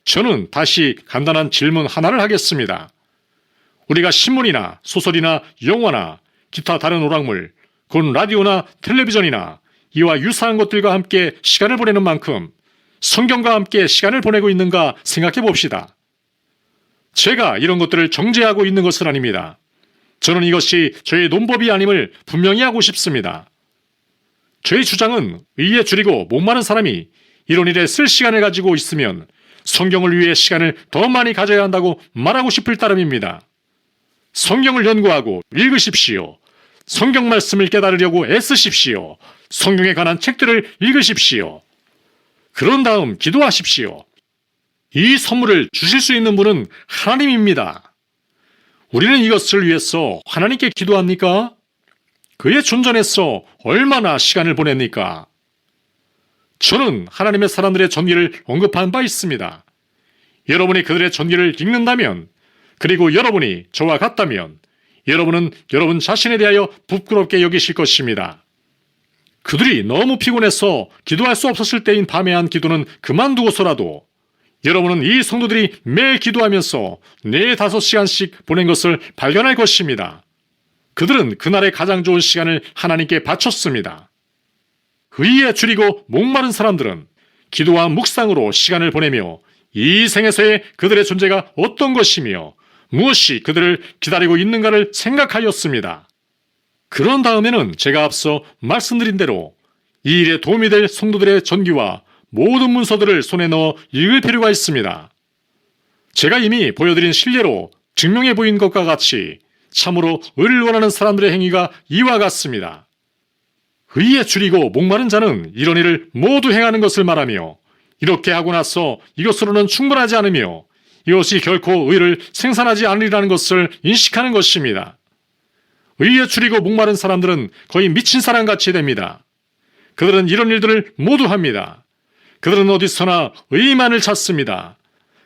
저는 다시 간단한 질문 하나를 하겠습니다. 우리가 신문이나 소설이나 영화나 기타 다른 오락물, 곧 라디오나 텔레비전이나 이와 유사한 것들과 함께 시간을 보내는 만큼 성경과 함께 시간을 보내고 있는가 생각해 봅시다. 제가 이런 것들을 정죄하고 있는 것은 아닙니다. 저는 이것이 저의 논법이 아님을 분명히 하고 싶습니다. 저의 주장은 의에 줄이고 목마른 사람이 이런 일에 쓸 시간을 가지고 있으면 성경을 위해 시간을 더 많이 가져야 한다고 말하고 싶을 따름입니다. 성경을 연구하고 읽으십시오. 성경 말씀을 깨달으려고 애쓰십시오. 성경에 관한 책들을 읽으십시오. 그런 다음 기도하십시오. 이 선물을 주실 수 있는 분은 하나님입니다. 우리는 이것을 위해서 하나님께 기도합니까? 그의 존전에서 얼마나 시간을 보냅니까? 저는 하나님의 사람들의 전기를 언급한 바 있습니다. 여러분이 그들의 전기를 읽는다면, 그리고 여러분이 저와 같다면 여러분은 여러분 자신에 대하여 부끄럽게 여기실 것입니다. 그들이 너무 피곤해서 기도할 수 없었을 때인 밤에 한 기도는 그만두고서라도 여러분은 이 성도들이 매일 기도하면서 4-5시간씩 보낸 것을 발견할 것입니다. 그들은 그날의 가장 좋은 시간을 하나님께 바쳤습니다. 의에 줄이고 목마른 사람들은 기도와 묵상으로 시간을 보내며 이 생에서의 그들의 존재가 어떤 것이며 무엇이 그들을 기다리고 있는가를 생각하였습니다. 그런 다음에는 제가 앞서 말씀드린 대로 이 일에 도움이 될 성도들의 전기와 모든 문서들을 손에 넣어 읽을 필요가 있습니다. 제가 이미 보여드린 실례로 증명해 보인 것과 같이 참으로 의를 원하는 사람들의 행위가 이와 같습니다. 의에 줄이고 목마른 자는 이런 일을 모두 행하는 것을 말하며 이렇게 하고 나서 이것으로는 충분하지 않으며 이것이 결코 의를 생산하지 않으리라는 것을 인식하는 것입니다. 의에 줄이고 목마른 사람들은 거의 미친 사람같이 됩니다. 그들은 이런 일들을 모두 합니다. 그들은 어디서나 의만을 찾습니다.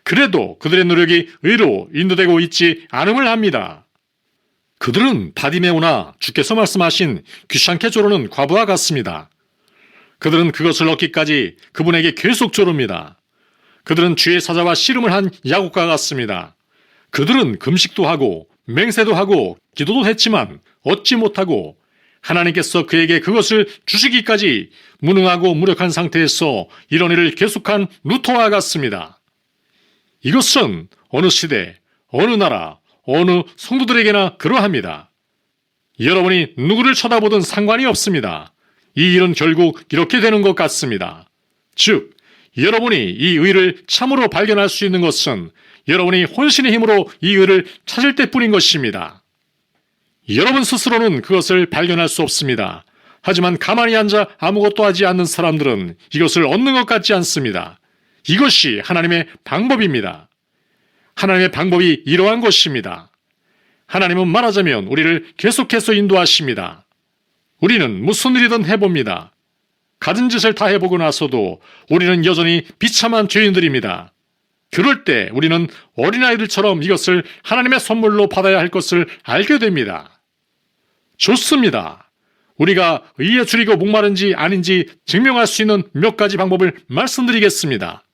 그래도 그들의 노력이 의로 인도되고 있지 않음을 합니다. 그들은 바디메오나 주께서 말씀하신 귀찮게 조르는 과부와 같습니다. 그들은 그것을 얻기까지 그분에게 계속 조릅니다. 그들은 주의 사자와 씨름을 한 야곱과 같습니다. 그들은 금식도 하고 맹세도 하고 기도도 했지만 얻지 못하고 하나님께서 그에게 그것을 주시기까지 무능하고 무력한 상태에서 이런 일을 계속한 루터와 같습니다. 이것은 어느 시대, 어느 나라, 어느 성도들에게나 그러합니다. 여러분이 누구를 쳐다보든 상관이 없습니다. 이 일은 결국 이렇게 되는 것 같습니다. 즉, 여러분이 이 의를 참으로 발견할 수 있는 것은 여러분이 혼신의 힘으로 이 의를 찾을 때뿐인 것입니다. 여러분 스스로는 그것을 발견할 수 없습니다. 하지만 가만히 앉아 아무것도 하지 않는 사람들은 이것을 얻는 것 같지 않습니다. 이것이 하나님의 방법입니다. 하나님의 방법이 이러한 것입니다. 하나님은 말하자면 우리를 계속해서 인도하십니다. 우리는 무슨 일이든 해봅니다. 가진 짓을 다 해보고 나서도 우리는 여전히 비참한 죄인들입니다. 그럴 때 우리는 어린아이들처럼 이것을 하나님의 선물로 받아야 할 것을 알게 됩니다. 좋습니다. 우리가 의에 줄이고 목마른지 아닌지 증명할 수 있는 몇 가지 방법을 말씀드리겠습니다.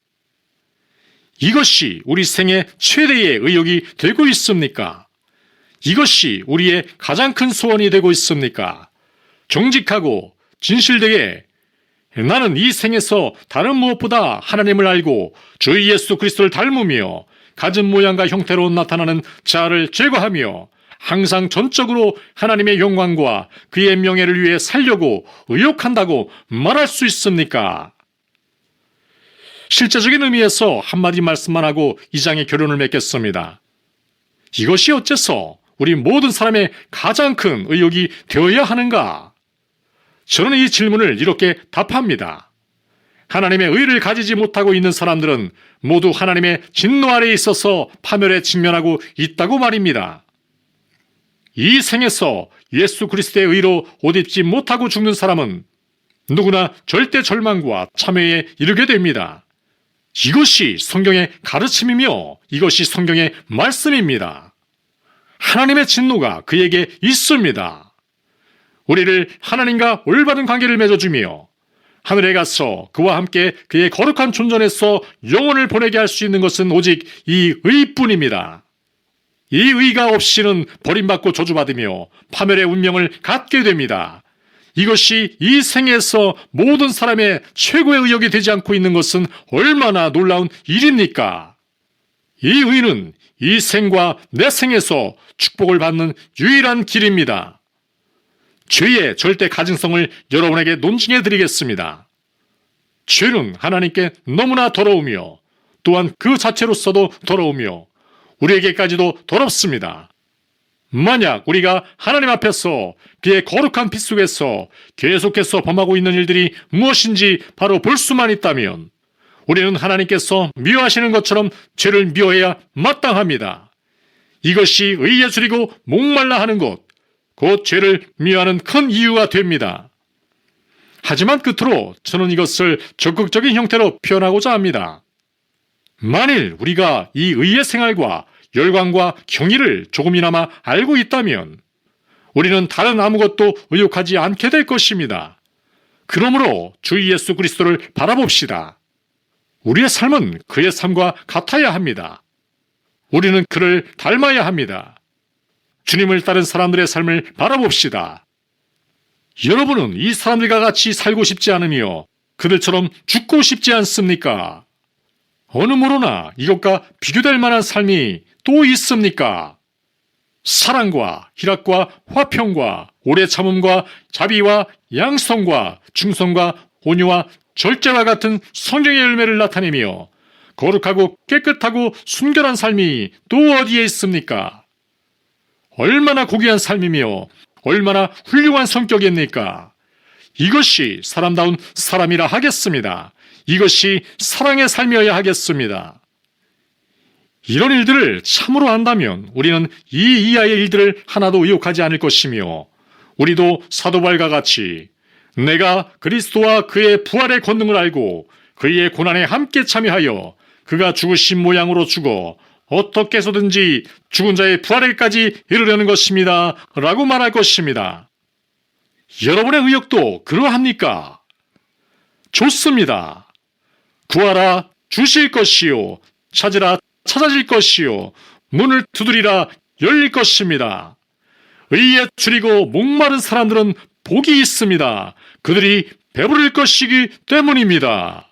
이것이 우리 생의 최대의 의욕이 되고 있습니까? 이것이 우리의 가장 큰 소원이 되고 있습니까? 정직하고 진실되게 나는 이 생에서 다른 무엇보다 하나님을 알고 주 예수 그리스도를 닮으며 가진 모양과 형태로 나타나는 자아를 제거하며 항상 전적으로 하나님의 영광과 그의 명예를 위해 살려고 의욕한다고 말할 수 있습니까? 실제적인 의미에서 한마디 말씀만 하고 이 장의 결론을 맺겠습니다. 이것이 어째서 우리 모든 사람의 가장 큰 의욕이 되어야 하는가? 저는 이 질문을 이렇게 답합니다. 하나님의 의를 가지지 못하고 있는 사람들은 모두 하나님의 진노 아래에 있어서 파멸에 직면하고 있다고 말입니다. 이 생에서 예수 그리스도의 의로 옷 입지 못하고 죽는 사람은 누구나 절대 절망과 참회에 이르게 됩니다. 이것이 성경의 가르침이며 이것이 성경의 말씀입니다. 하나님의 진노가 그에게 있습니다. 우리를 하나님과 올바른 관계를 맺어주며 하늘에 가서 그와 함께 그의 거룩한 존전에서 영혼을 보내게 할 수 있는 것은 오직 이 의뿐입니다. 이 의가 없이는 버림받고 저주받으며 파멸의 운명을 갖게 됩니다. 이것이 이 생에서 모든 사람의 최고의 의역이 되지 않고 있는 것은 얼마나 놀라운 일입니까? 이 의는 이 생과 내 생에서 축복을 받는 유일한 길입니다. 죄의 절대 가증성을 여러분에게 논증해 드리겠습니다. 죄는 하나님께 너무나 더러우며 또한 그 자체로서도 더러우며 우리에게까지도 더럽습니다. 만약 우리가 하나님 앞에서 그의 거룩한 빛 속에서 계속해서 범하고 있는 일들이 무엇인지 바로 볼 수만 있다면 우리는 하나님께서 미워하시는 것처럼 죄를 미워해야 마땅합니다. 이것이 의에 줄이고 목말라 하는 것, 곧 죄를 미워하는 큰 이유가 됩니다. 하지만 끝으로 저는 이것을 적극적인 형태로 표현하고자 합니다. 만일 우리가 이 의의 생활과 열광과 경의를 조금이나마 알고 있다면 우리는 다른 아무것도 의욕하지 않게 될 것입니다. 그러므로 주 예수 그리스도를 바라봅시다. 우리의 삶은 그의 삶과 같아야 합니다. 우리는 그를 닮아야 합니다. 주님을 따른 사람들의 삶을 바라봅시다. 여러분은 이 사람들과 같이 살고 싶지 않으며 그들처럼 죽고 싶지 않습니까? 어느 모로나 이것과 비교될 만한 삶이 또 있습니까? 사랑과 희락과 화평과 오래 참음과 자비와 양성과 충성과 온유와 절제와 같은 성령의 열매를 나타내며 거룩하고 깨끗하고 순결한 삶이 또 어디에 있습니까? 얼마나 고귀한 삶이며 얼마나 훌륭한 성격입니까? 이것이 사람다운 사람이라 하겠습니다. 이것이 사랑의 삶이어야 하겠습니다. 이런 일들을 참으로 한다면 우리는 이 이하의 일들을 하나도 의욕하지 않을 것이며 우리도 사도 바울과 같이 내가 그리스도와 그의 부활의 권능을 알고 그의 고난에 함께 참여하여 그가 죽으신 모양으로 죽어 어떻게 해서든지 죽은 자의 부활에까지 이르려는 것입니다. 라고 말할 것입니다. 여러분의 의욕도 그러합니까? 좋습니다. 구하라 주실 것이요 찾으라 찾아질 것이요 문을 두드리라 열릴 것입니다. 의에 줄이고 목마른 사람들은 복이 있습니다. 그들이 배부를 것이기 때문입니다.